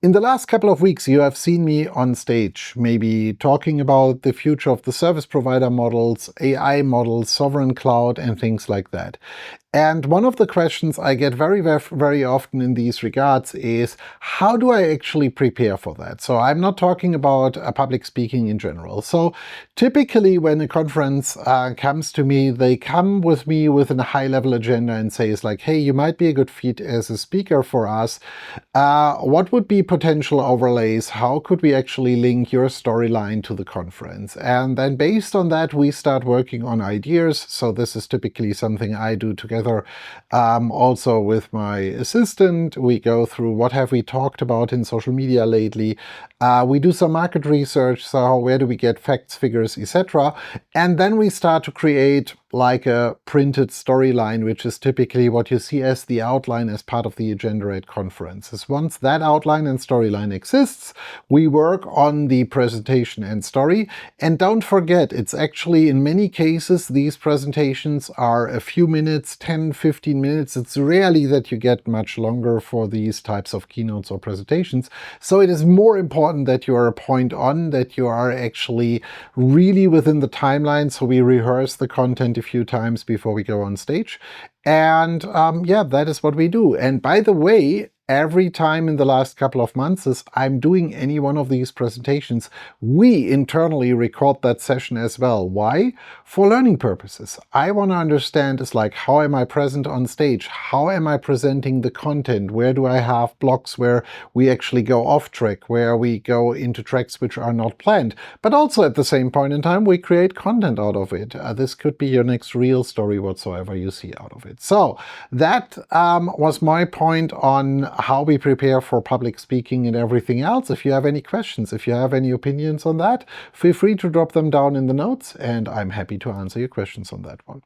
In the last couple of weeks, you have seen me on stage, maybe talking about the future of the service provider models, AI models, sovereign cloud, and things like that. And one of the questions I get very often in these regards is, how do I actually prepare for that? So I'm not talking about public speaking in general. So typically when a conference comes to me, they come with me with a high-level agenda and say, it's like, hey, you might be a good fit as a speaker for us. What would be potential overlays? How could we actually link your storyline to the conference? And then based on that, we start working on ideas. So this is typically something I do together also with my assistant. We go through what have we talked about in social media lately. We do some market research, so where do we get facts, figures, etc. And then we start to create like a printed storyline, which is typically what you see as the outline as part of the agenda at conferences. Once that outline and storyline exists, we work on the presentation and story. And don't forget, it's actually in many cases, these presentations are a few minutes, 10, 15 minutes. It's rarely that you get much longer for these types of keynotes or presentations. So it is more important that you are point on, that you are actually really within the timeline. So we rehearse the content a few times before we go on stage. And yeah, that is what we do. And by the way, every time in the last couple of months as I'm doing any one of these presentations, we internally record that session as well. Why? For learning purposes. I want to understand is like, how am I present on stage? How am I presenting the content? Where do I have blocks where we actually go off track, where we go into tracks which are not planned? But also at the same point in time, we create content out of it. This could be your next real story whatsoever you see out of it. So that was my point on how we prepare for public speaking and everything else. If you have any questions, if you have any opinions on that, feel free to drop them down in the notes, and I'm happy to answer your questions on that one.